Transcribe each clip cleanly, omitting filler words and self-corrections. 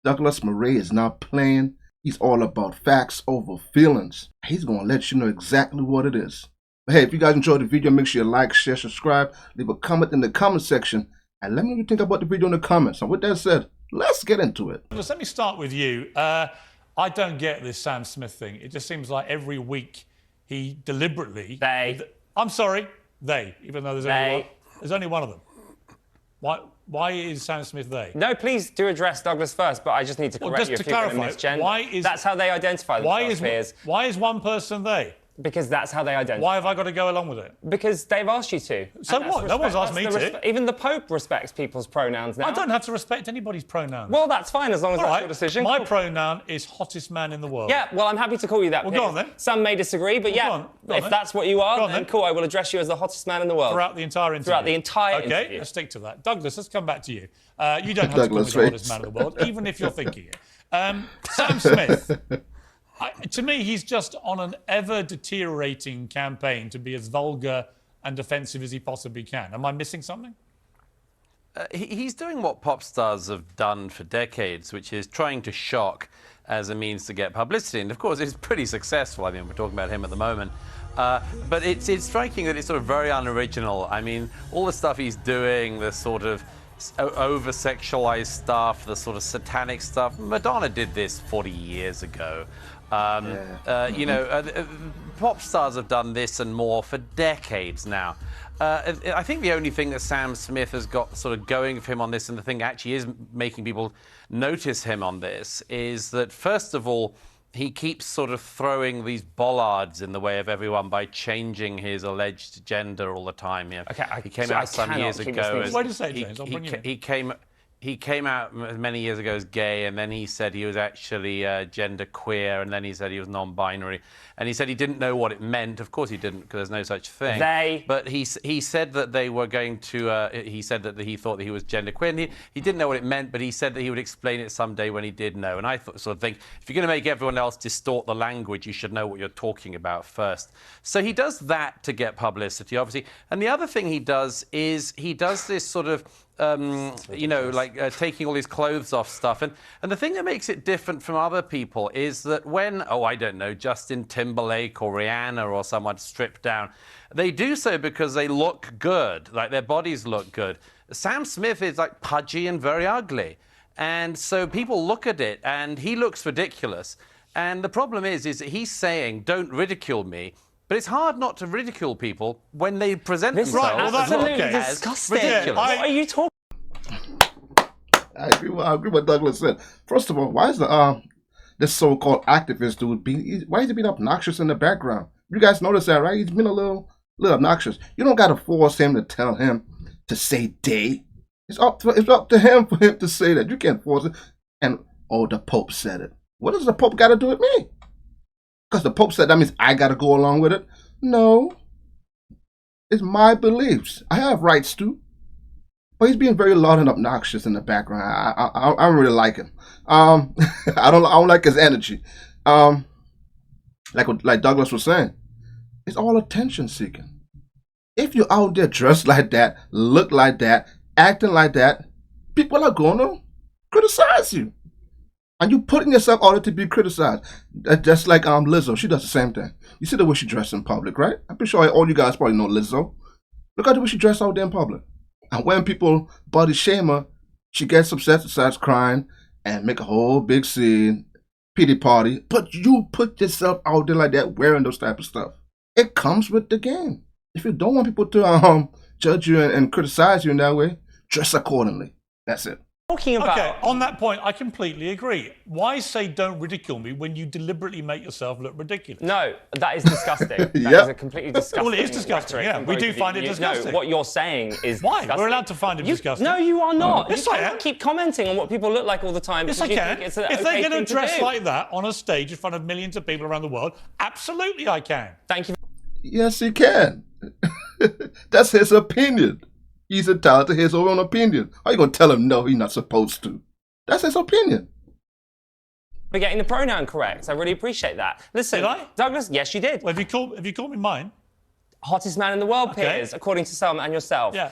Douglas Murray is not playing. He's all about facts over feelings. He's going to let you know exactly what it is. But hey, if you guys enjoyed the video, make sure you like, share, subscribe, leave a comment in the comment section, and let me know what you think about the video in the comments. And with that said, let's get into it. Let me start with you. I don't get this Sam Smith thing. It just seems like every week he deliberately... I'm sorry, even though there's only one of them. Why is Sam Smith they? No, please do address Douglas first, but I just need to correct you if you're going to misgender. That's how they identify themselves. Why is one person they? Because that's how they identify. Why have I got to go along with it? Because they've asked you to. So what? No one's asked me to. Even the Pope respects people's pronouns now. I don't have to respect anybody's pronouns. Well, that's fine, as long as that's your decision. My pronoun is hottest man in the world. Yeah, well, I'm happy to call you that. Well, go on then. Some may disagree, but go on if that's what you are, then cool, I will address you as the hottest man in the world. Throughout the entire interview? Throughout the entire interview. Okay, let's stick to that. Douglas, let's come back to you. You don't have to call me the hottest man in the world, even if you're thinking it. Sam Smith... to me, he's just on an ever-deteriorating campaign to be as vulgar and offensive as he possibly can. Am I missing something? He's doing what pop stars have done for decades, which is trying to shock as a means to get publicity. And, of course, it's pretty successful. I mean, we're talking about him at the moment. But it's striking that it's sort of very unoriginal. I mean, all the stuff he's doing, the sort of over-sexualized stuff, the sort of satanic stuff. Madonna did this 40 years ago. You know, pop stars have done this and more for decades now. I think the only thing that Sam Smith has got sort of going for him on this, and the thing that actually is making people notice him on this, is that, first of all, he keeps sort of throwing these bollards in the way of everyone by changing his alleged gender all the time. You know, okay, he came out some years ago. Why do you say, James? I'll bring you in. He came out many years ago as gay, and then he said he was actually gender queer, and then he said he was non-binary, and he said he didn't know what it meant. Of course he didn't, because there's no such thing. But he said that they were going to. He said that he thought that he was gender queer, and he didn't know what it meant, but he said that he would explain it someday when he did know. And I sort of think, if you're going to make everyone else distort the language, you should know what you're talking about first. So he does that to get publicity, obviously. And the other thing he does is he does this sort of you know, like taking all his clothes off stuff. And the thing that makes it different from other people is that when, I don't know, Justin Timberlake or Rihanna or someone stripped down, they do so because they look good, like their bodies look good. Sam Smith is like pudgy and very ugly. And so people look at it and he looks ridiculous. And the problem is that he's saying, don't ridicule me. But it's hard not to ridicule people when they present themselves as disgusting. ridiculous. What are you talking? I agree with what Douglas said. First of all, why is this so-called activist dude why is he being obnoxious in the background? You guys notice that, right? He's been a little obnoxious. You don't got to force him to tell him to say they. It's up to him for him to say that. You can't force it. And the Pope said it. What does the Pope got to do with me? Because the Pope said that means I got to go along with it. No. It's my beliefs. I have rights too. But he's being very loud and obnoxious in the background. I don't really like him. I don't like his energy. Like Douglas was saying, it's all attention seeking. If you're out there dressed like that, look like that, acting like that, people are going to criticize you. And you putting yourself out there to be criticized. Just like Lizzo, she does the same thing. You see the way she dresses in public, right? I'm pretty sure all you guys probably know Lizzo. Look at the way she dresses out there in public. And when people body shame her, she gets upset, starts crying, and make a whole big scene, pity party. But you put yourself out there like that, wearing those type of stuff. It comes with the game. If you don't want people to judge you and criticize you in that way, dress accordingly. That's it. Talking about. Okay, on that point, I completely agree. Why say don't ridicule me when you deliberately make yourself look ridiculous? No, that is disgusting. That is a completely disgusting. Well, it is disgusting, yeah. We do find it disgusting. No, what you're saying is Why? disgusting. We're allowed to find it disgusting. No, you are not. Yes, you I am. keep commenting on what people look like all the time. Yes, I can. If they're going to dress like that on a stage in front of millions of people around the world, absolutely I can. Thank you. Yes, he can. That's his opinion. He's entitled to his own opinion. How are you going to tell him no, he's not supposed to? That's his opinion. For getting the pronoun correct. I really appreciate that. Listen, did I? Douglas, yes, you did. Well, have you called me mine? Hottest man in the world, Piers, according to Selma and yourself. Yeah.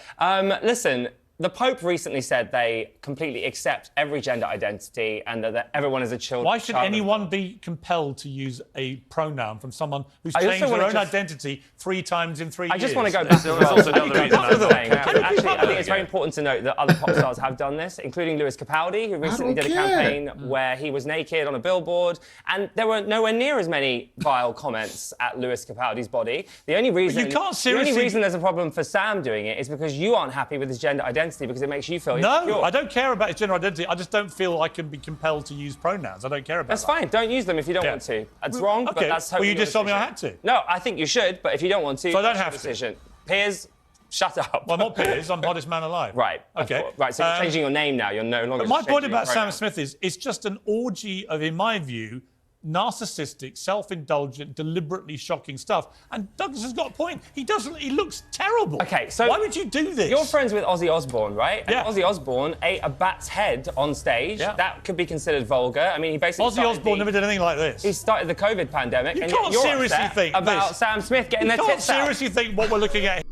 Listen, The Pope recently said they completely accept every gender identity and that everyone is a child. Why should anyone be compelled to use a pronoun from someone who's changed their own identity 3 times in 3 years? I just want to go back to also another reason Actually, I think it's very important to note that other pop stars have done this, including Lewis Capaldi, who recently did a campaign where he was naked on a billboard, and there were nowhere near as many vile comments at Lewis Capaldi's body. The only reason there's a problem for Sam doing it is because you aren't happy with his gender identity because it makes you feel insecure. No, I don't care about his gender identity. I just don't feel I can be compelled to use pronouns. I don't care about that. That's fine. Don't use them if you don't want to. It's wrong, but that's totally Well, you just told me I had to. No, I think you should, but if you don't want to, so I don't have to. Piers, shut up. Well, I'm not Piers. I'm hottest man alive. Right. Okay. Right. So you're changing your name now. You're no longer. But my point about Sam Smith is it's just an orgy of, in my view, narcissistic, self-indulgent, deliberately shocking stuff. And Douglas has got a point. He looks terrible. Okay, so why would you do this? You're friends with Ozzy Osbourne, right? Yeah. And Ozzy Osbourne ate a bat's head on stage. Yeah. That could be considered vulgar. I mean, he basically Ozzy Osbourne never did anything like this. He started the COVID pandemic. You can't seriously think about Sam Smith getting their tits out. You can't seriously think what we're looking at.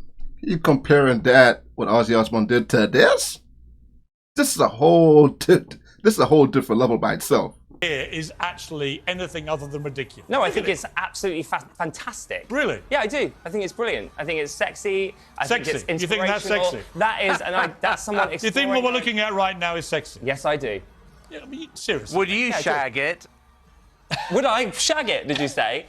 You comparing that what Ozzy Osbourne did to this? This is a whole different level by itself. Here is actually anything other than ridiculous. No, I think it's absolutely fantastic. Really? Yeah, I do. I think it's brilliant. I think it's sexy. I think it's inspirational. You think that's sexy? That is, and that's someone. Do you think what we're looking at right now is sexy? Yes, I do. Yeah, I mean, seriously. Would you shag it? Would I shag it? Did you say?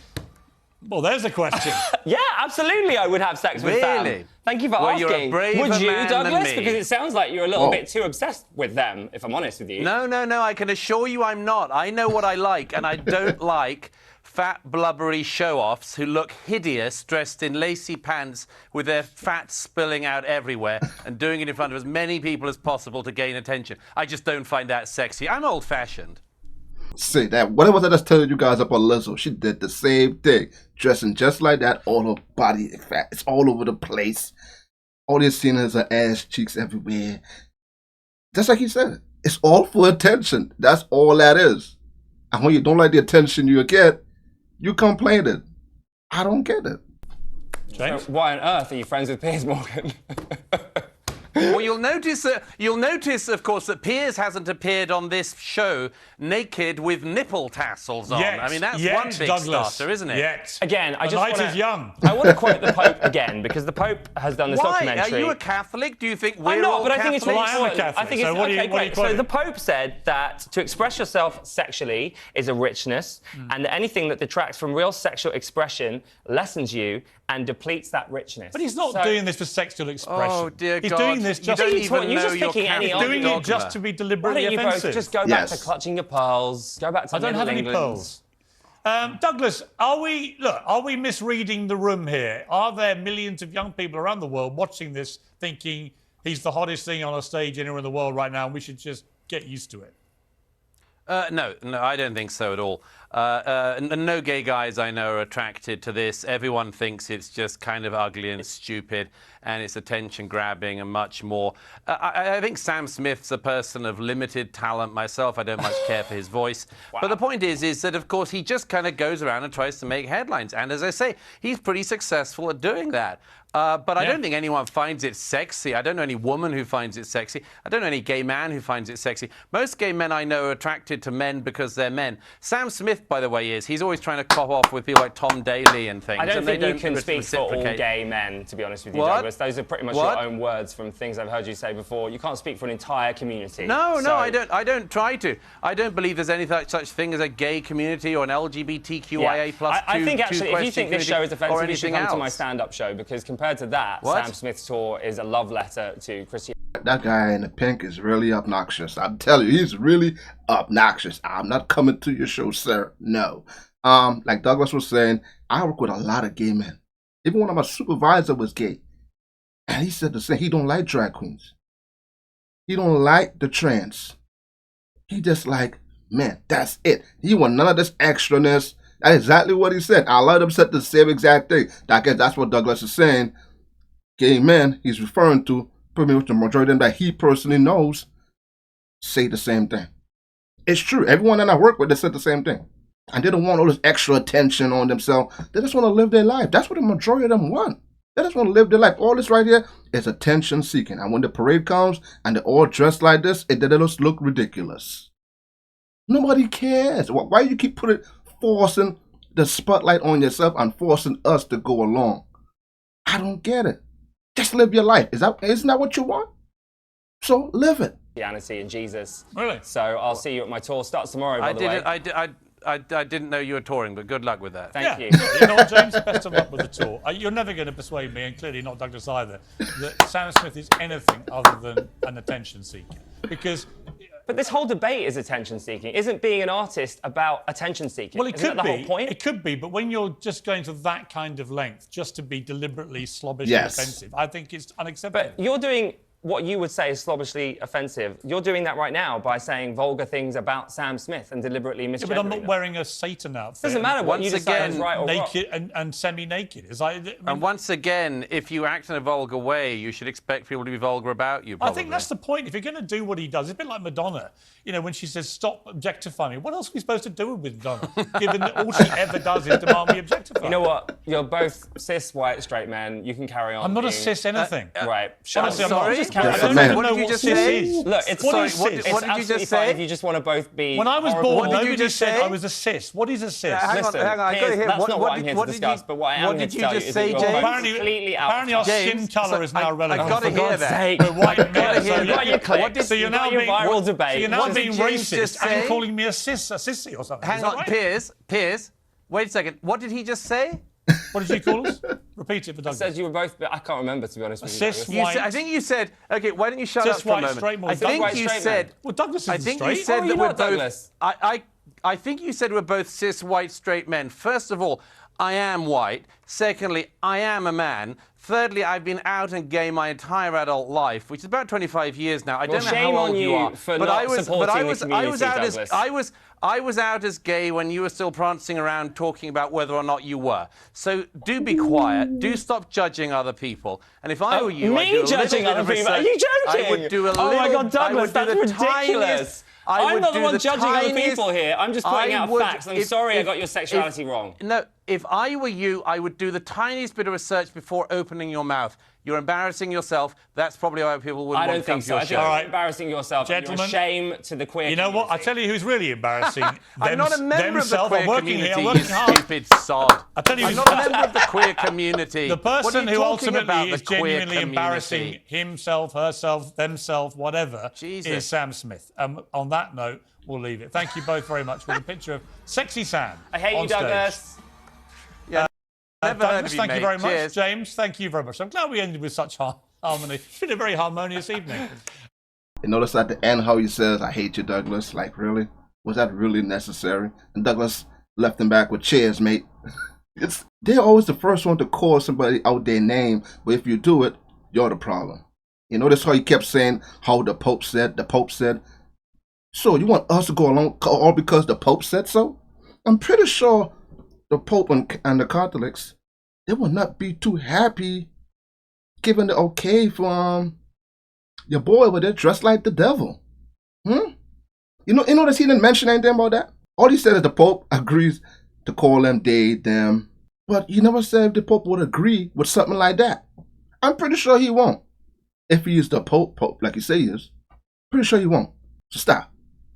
Well, there's a question. Yeah, absolutely. I would have sex with them. Thank you for asking. You're a braver would you, man Douglas? than me. Because it sounds like you're a little bit too obsessed with them, if I'm honest with you. No. I can assure you I'm not. I know what I like, and I don't like fat, blubbery show-offs who look hideous dressed in lacy pants with their fat spilling out everywhere and doing it in front of as many people as possible to gain attention. I just don't find that sexy. I'm old-fashioned. See that? What was I just telling you guys about Lizzo? She did the same thing, dressing just like that. All her body fat, it's all over the place. All you're seeing is her ass cheeks everywhere. Just like he said, it's all for attention. That's all that is. And when you don't like the attention you get, you complain it. I don't get it. So why on earth are you friends with Piers Morgan? Well, you'll notice, of course, that Piers hasn't appeared on this show naked with nipple tassels on. I mean, that's one big starter, isn't it? Again, I just want to... young. I want to quote the Pope again, because the Pope has done this documentary. Are you a Catholic? Do you think we're I'm not, all but I think it's really important. I think it's okay, great. So the Pope said that to express yourself sexually is a richness, and that anything that detracts from real sexual expression lessens you and depletes that richness. But he's not doing this for sexual expression. Oh, dear he's God. Doing this just He's doing it just to be deliberately offensive. Why don't you both just go back to clutching your pearls, go back to I don't have any pearls. Douglas, are we misreading the room here? Are there millions of young people around the world watching this thinking he's the hottest thing on a stage anywhere in the world right now and we should just get used to it? No, I don't think so at all. No gay guys I know are attracted to this. Everyone thinks it's just kind of ugly and stupid, and it's attention-grabbing and much more. I think Sam Smith's a person of limited talent myself. I don't much care for his voice. Wow. But the point is that, of course, he just kind of goes around and tries to make headlines. And as I say, he's pretty successful at doing that. But I don't think anyone finds it sexy. I don't know any woman who finds it sexy. I don't know any gay man who finds it sexy. Most gay men I know are attracted to men because they're men. Sam Smith, by the way, he's always trying to cop off with people like Tom Daley and things. I don't think you can speak for all gay men, to be honest with you, Douglas. Those are pretty much your own words from things I've heard you say before. You can't speak for an entire community. No, I don't try to. I don't believe there's any such thing as a gay community or an LGBTQIA plus I think actually, if you think this show is offensive, you should come to my else. stand-up show, because compared to that, Sam Smith's tour is a love letter to Christianity. That guy in the pink is really obnoxious. I tell you, he's really obnoxious. I'm not coming to your show, sir. No. Like Douglas was saying, I work with a lot of gay men. Even one of my supervisors was gay. And he said the same. He don't like drag queens. He don't like the trans. He just like, man, that's it. He want none of this extraness. That's exactly what he said. A lot of them said the same exact thing. I guess that's what Douglas is saying. Gay men he's referring to, pretty much the majority of them that he personally knows, say the same thing. It's true. Everyone that I work with, they said the same thing. And they don't want all this extra attention on themselves. They just want to live their life. That's what the majority of them want. They just want to live their life. All this right here is attention seeking. And when the parade comes and they're all dressed like this, it just look ridiculous. Nobody cares. Why you keep forcing the spotlight on yourself and forcing us to go along? I don't get it. Just live your life. Isn't that what you want? So live it. Christianity and Jesus. Really? So I'll see you at my tour. Starts tomorrow, by the way. I didn't know you were touring, but good luck with that. Thank you. You know what, James? Best of luck with the tour. You're never going to persuade me, and clearly not Douglas either, that Sam Smith is anything other than an attention seeker. Because... But this whole debate is attention seeking. Isn't being an artist about attention seeking? Well, it could the be. Whole point? It could be, but when you're just going to that kind of length just to be deliberately slobbish and offensive, I think it's unacceptable. But you're doing what you would say is slobbishly offensive. You're doing that right now by saying vulgar things about Sam Smith and deliberately misgendering but I'm not wearing a Satan outfit. Doesn't matter what you decide is right or wrong. Naked and semi-naked. And once again, if you act in a vulgar way, you should expect people to be vulgar about you, probably. I think that's the point. If you're going to do what he does, it's a bit like Madonna. You know, when she says, stop objectifying me. What else are we supposed to do with Madonna, given that all she ever does is demand me objectify? You know what? You're both cis, white, straight men. You can carry on. I'm not a cis anything. Right. Honestly, I'm sorry. not. Yes, a man. What did you just say? Look, it's what did you just say? If you just want to both be. When I was born, What did you nobody just said say? I was a cis. What is a cis? Hang on, I got to hear. That's not what I'm here to discuss. But what I am here to tell you is that you're completely out. Apparently, our skin colour is now relevant. I got to hear that. We're white men. So you're now being viral debate. So you're now being racist and calling me a sissy or something. Hang on, Piers. Wait a second. What did he just say? What did you call us? Repeat it for Douglas. I said you were both. I can't remember, to be honest with you. Cis, white. I think you said. Okay, why don't you shut up Cis, for a white, moment? straight, more I think you said. Well, Douglas isn't I think straight. you said that you're we're not, both. Douglas. I think you said we're both cis, white, straight men. First of all, I am white. Secondly, I am a man. Thirdly, I've been out and gay my entire adult life, which is about 25 years now. I don't know how old you are, but I was out as gay when you were still prancing around talking about whether or not you were. So do be quiet. Do stop judging other people. And if I were you, I'd do a judging little other bit of people? Are you joking? I would do a little. Oh my God, Douglas, that's ridiculous. I'm not the one judging other people here. I'm just pointing out facts. I'm sorry I got your sexuality wrong. No, if I were you, I would do the tiniest bit of research before opening your mouth. You're embarrassing yourself. That's probably why people wouldn't want to come to your show. I think so. I think you're embarrassing yourself. Gentlemen, you're a shame to the queer community. You know what? I tell you who's really embarrassing. I'm not a member of the queer community, I'm working hard. Stupid sod. I tell you, I'm not a member of the queer community. The person who ultimately is genuinely community? Embarrassing himself, herself, themselves, whatever, Jesus. is Sam Smith. On that note, we'll leave it. Thank you both very much for the picture of sexy Sam. I hate you, Douglas. Douglas, thank you very much. Cheers. James, thank you very much. I'm glad we ended with such harmony. It's been a very harmonious evening. You notice at the end how he says, I hate you, Douglas. Like, really? Was that really necessary? And Douglas left him back with cheers, mate. They're always the first one to call somebody out their name, but if you do it, you're the problem. You notice how he kept saying how the Pope said. So you want us to go along all because the Pope said so? I'm pretty sure the Pope and the Catholics, they will not be too happy giving the okay for your boy over there dressed like the devil. You notice he didn't mention anything about that? All he said is the Pope agrees to call them they, them. But you never said if the Pope would agree with something like that. I'm pretty sure he won't. If he is the Pope like he say he is, pretty sure he won't. So stop.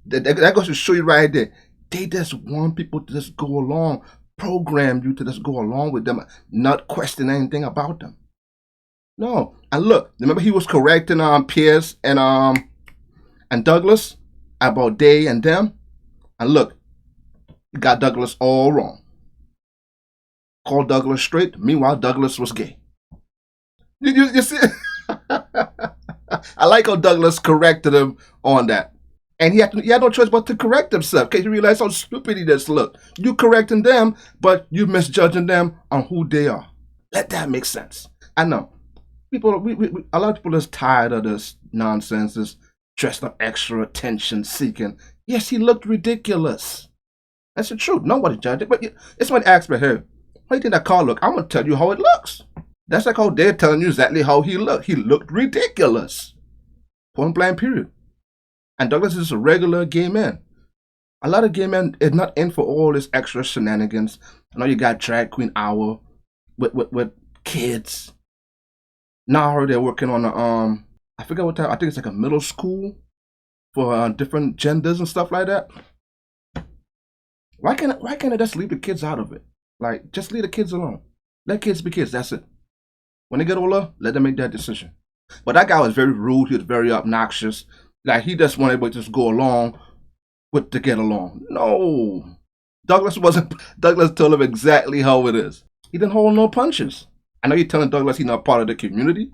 That goes to show you right there. They just want people to just go along, program you to just go along with them, not question anything about them. No. And look, remember he was correcting Piers and Douglas about they and them? And look, he got Douglas all wrong. Called Douglas straight, meanwhile Douglas was gay. You see? I like how Douglas corrected him on that. And he had no choice but to correct himself. Can't you realize how stupid he just looked? You correcting them, but you misjudging them on who they are. Let that make sense. I know. People, a lot of people is tired of this nonsense, this dressed up extra attention seeking. Yes, he looked ridiculous. That's the truth. Nobody judged it. But if somebody asks me, hey, how do you think that car look? I'm going to tell you how it looks. That's like how they're telling you exactly how he looked. He looked ridiculous. Point blank period. And Douglas is a regular gay man. A lot of gay men is not in for all this extra shenanigans. I know you got drag queen hour with kids. Now I heard they're working on a I forget what type. I think it's like a middle school for different genders and stuff like that. Why can't I just leave the kids out of it? Like, just leave the kids alone. Let kids be kids. That's it. When they get older, let them make that decision. But that guy was very rude. He was very obnoxious. Like, he just wanted to just go along with to get along. No. Douglas told him exactly how it is. He didn't hold no punches. I know you're telling Douglas he's not part of the community.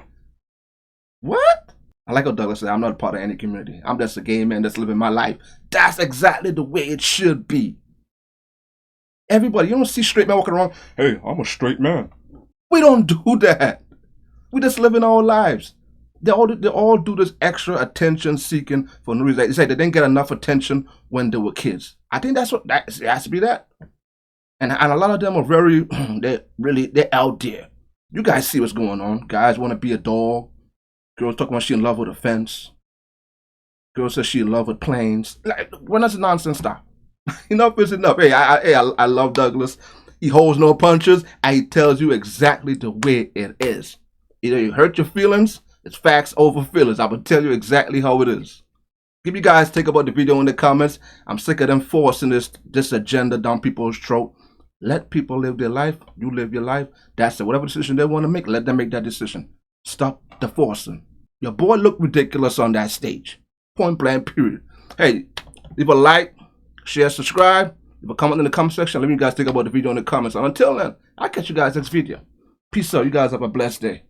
What? I like how Douglas said, I'm not a part of any community. I'm just a gay man that's living my life. That's exactly the way it should be. Everybody, you don't see straight men walking around, hey, I'm a straight man. We don't do that. We just live in our lives. They all do this extra attention seeking for no reason. They say they didn't get enough attention when they were kids. I think it has to be that. And a lot of them are they're out there. You guys see what's going on. Guys want to be a dog. Girls talking about she in love with a fence. Girl says she in love with planes. Like, when does the nonsense stop? Enough is enough. Hey, I love Douglas. He holds no punches, and he tells you exactly the way it is. Either you hurt your feelings, it's facts over feelings. I will tell you exactly how it is. Give you guys take about the video in the comments. I'm sick of them forcing this agenda down people's throat. Let people live their life. You live your life. That's it. Whatever decision they want to make, let them make that decision. Stop the forcing. Your boy looked ridiculous on that stage. Point blank, period. Hey, leave a like, share, subscribe. Leave a comment in the comment section. Let me guys think about the video in the comments. And until then, I'll catch you guys next video. Peace out. You guys have a blessed day.